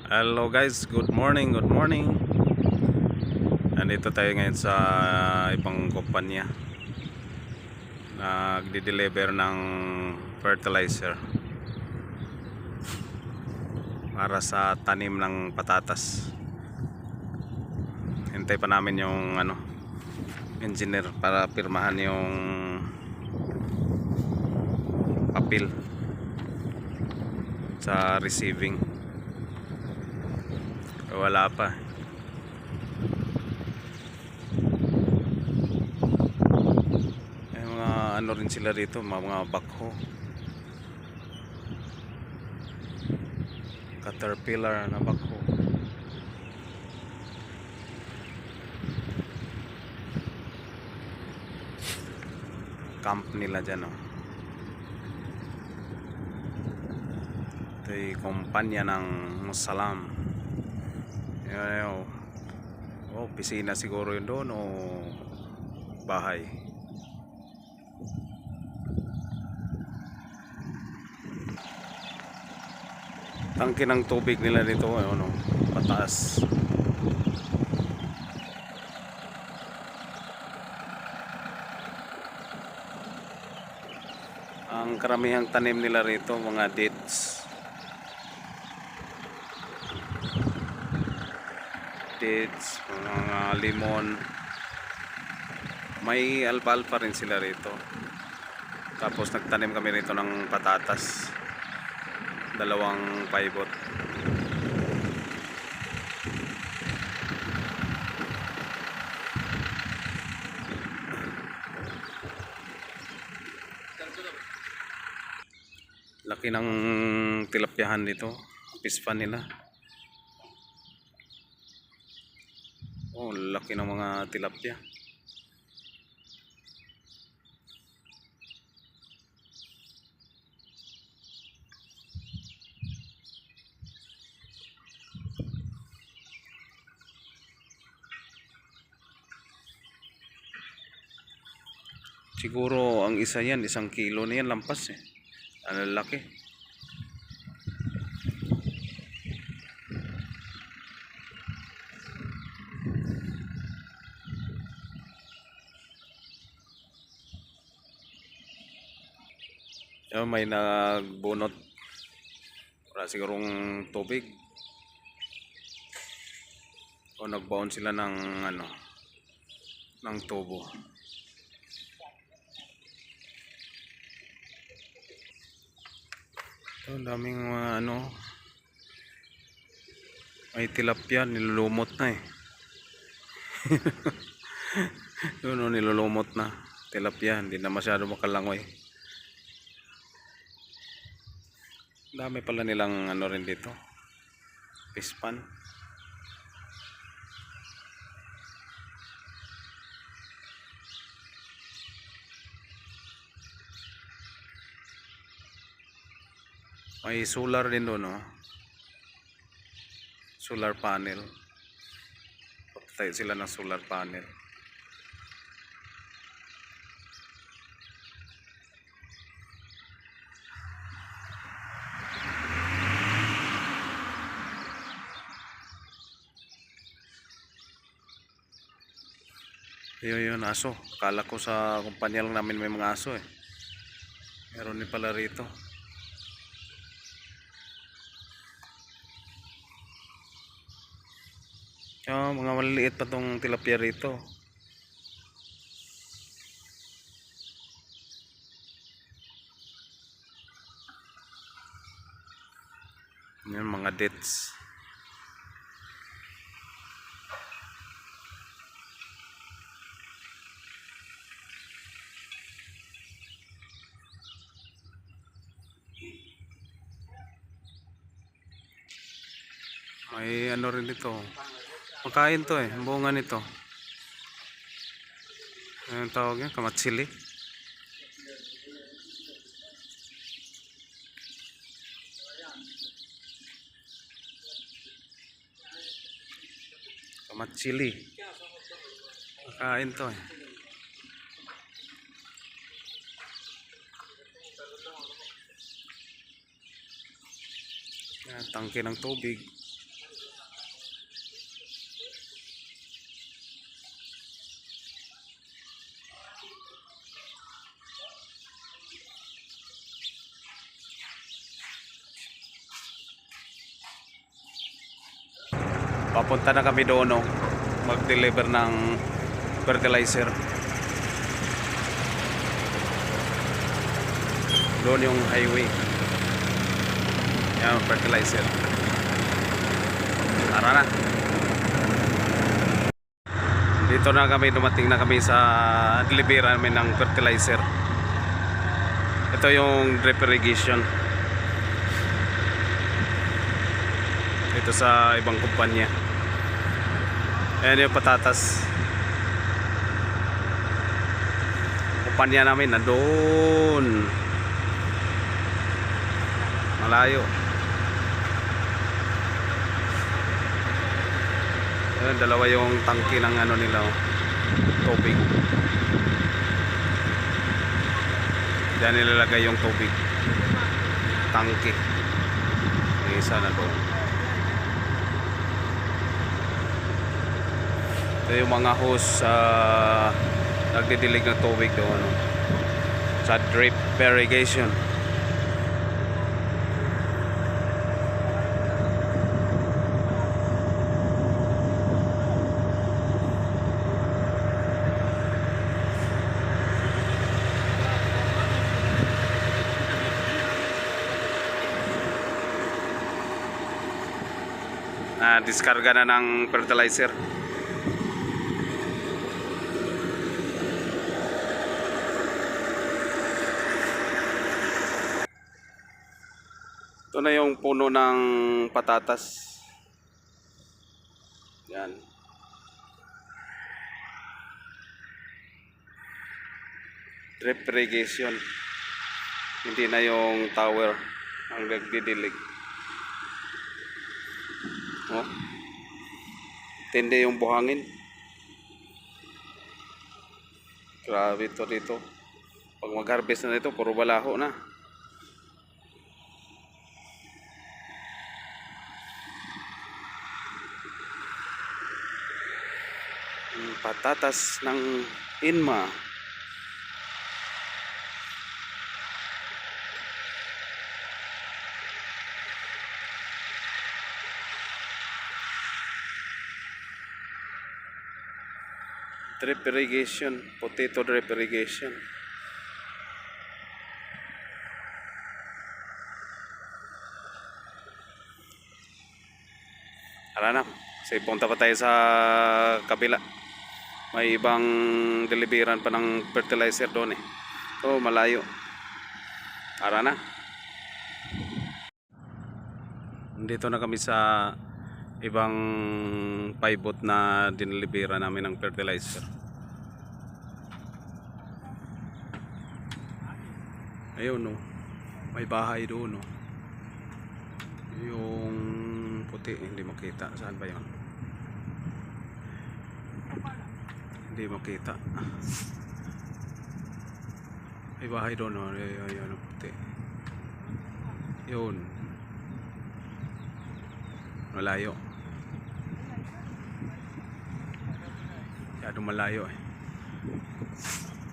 Hello guys, good morning, good morning. Nandito tayo ngayon sa ibang kumpanya. Nagde-deliver ng fertilizer para sa tanim ng patatas. Hintay pa namin yung engineer para pirmahan yung papel sa receiving. Wala pa. Ano rin sila dito, mga backhoe, Caterpillar na backhoe. Camp nila dyan, oh. Ito yung kumpanya ng Salam. Opisina siguro yun doon o bahay. Tangke ng tubig nila dito, pataas. Ang karamihang tanim nila rito mga dates, mga limon, may alfalfa rin sila rito. Tapos nagtanim kami rito ng patatas, 2 pivot. Laki ng tilapyahan dito, pispan nila. Laki ng mga tilapia. Siguro ang isa yan, 1 kilo na yan, lampas eh. Ang laki. May nagbunot. Wala sigurong tubig. O nagbaon sila ng ng tubo. Ang daming may tilapia, nilulumot na eh. Nilulumot na tilapia, hindi na masyado makalangoy. Dami pala nilang rin dito, pispan. May solar din doon, no? Solar panel. Patay sila ng solar panel. Yun, aso. Akala ko sa kumpanya lang namin may mga aso eh. Meron din pala rito. Mga maliliit pa tong tilapia rito. Yan, mga dates. May rin dito. Makain to eh, ang bunga nito. Anong tawag yan? Kamatsili. Kamatsili. Makain to eh. Yan, tangke ng tubig. Papunta na kami doon, no? Mag-deliver ng fertilizer. Doon yung highway. Yan, fertilizer. Tara na. Dito na kami, dumating na kami sa delivery namin ng fertilizer. Ito yung drip irrigation. Dito sa ibang kumpanya. Ayan yung patatas. Kumpanya namin na doon. Malayo. Ayan, dalawa yung tangke ng ano nila, tubig. Diyan nilalagay yung tubig. Tangke. Yung isa na doon. Ito yung mga hose nagdidilig ng tubig doon, no? Sa drip irrigation. Diskarga na ng fertilizer. Ito na yung puno ng patatas. Yan. Drip irrigation. Hindi na yung tower ang nagdidilig. Oh. Tindi yung buhangin. Grabe ito dito. Pag mag-harvest na nito, puro balaho na. Patatas ng Inma. Drip irrigation, potato drip irrigation. Tara na, kasi punta pa tayo sa kabila. May ibang deliveran pa ng fertilizer doon eh. So malayo. Tara na. Dito na kami sa ibang pivot na dinelibera namin ng fertilizer. Ayun, no. May bahay doon, no. Yung puti hindi makita. Saan ba yun? Hindi makita. May bahay doon, no. Ayun, puti. Yun. Malayo. Masyado malayo eh.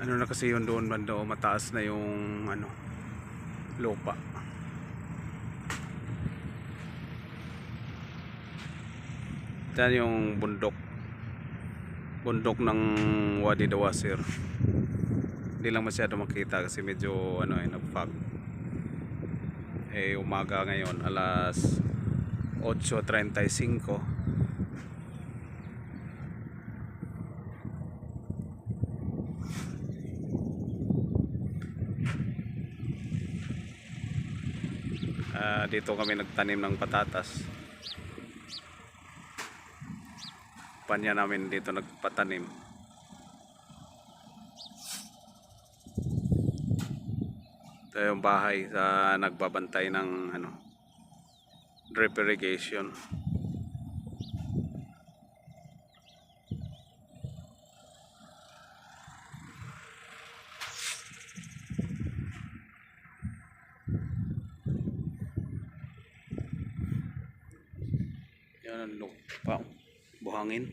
Ano na kasi yun doon banda, mataas na yung ano, lupa. Yan yung bundok. Bundok ng Wadi Dawasir. Hindi lang masyado makita kasi medyo ano eh, nag-fog. Eh umaga ngayon, alas 8:35. Dito kami nagtanim ng patatas. Panya namin dito nagpatanim. Ito yung bahay sa nagbabantay ng ano, drip irrigation. Yan ang lupa, buhangin.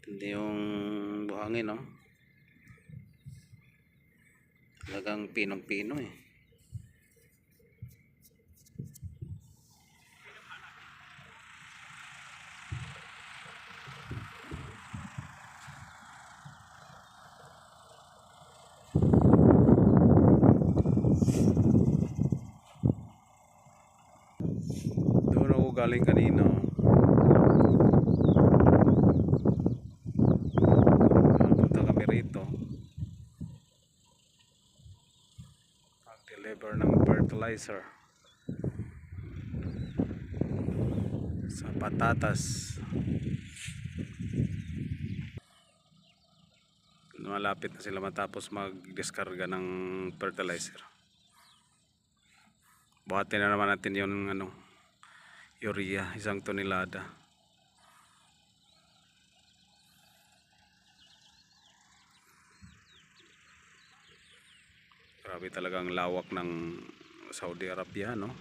Hindi yung buhangin, no? Talagang pinong-pino eh. galing kanina. Punta kami rito. Mag-deliver ng fertilizer sa patatas. Malapit na sila matapos mag-diskarga ng fertilizer. Buhatin na naman natin yung urea, 1 tonelada. Grabe talagang lawak ng Saudi Arabia, no?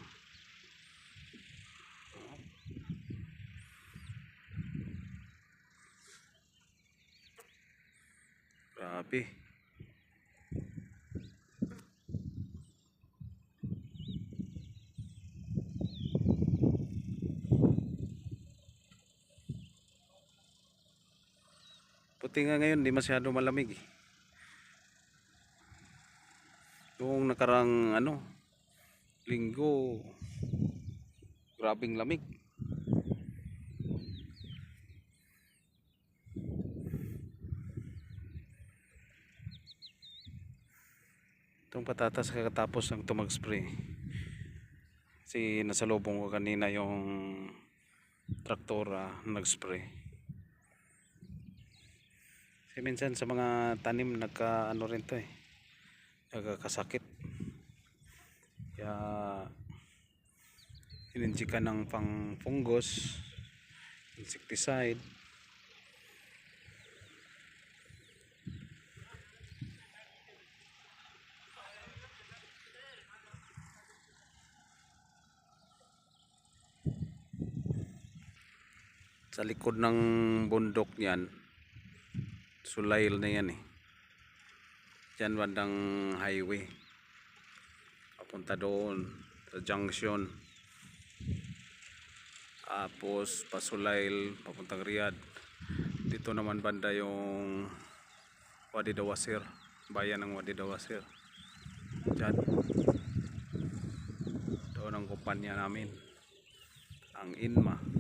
Grabe. Puti nga ngayon, di masyado malamig eh. Noong nakarang linggo, grabing lamig. Itong patatas kakatapos ng tumag-spray. Kasi nasalubong ko kanina yung traktora nag-spray. Kasi minsan sa mga tanim rin to eh. Nagkakasakit. Kaya ininjikan ng pang fungus, insecticide. Sa likod ng bundok niyan, sulail na yan eh. Diyan bandang highway papunta doon sa junction, tapos pasulail papuntang Riyadh. Dito naman banda yung Wadi Dawasir, bayan ng Wadi Dawasir. Diyan doon ang kumpanya namin, ang Inma.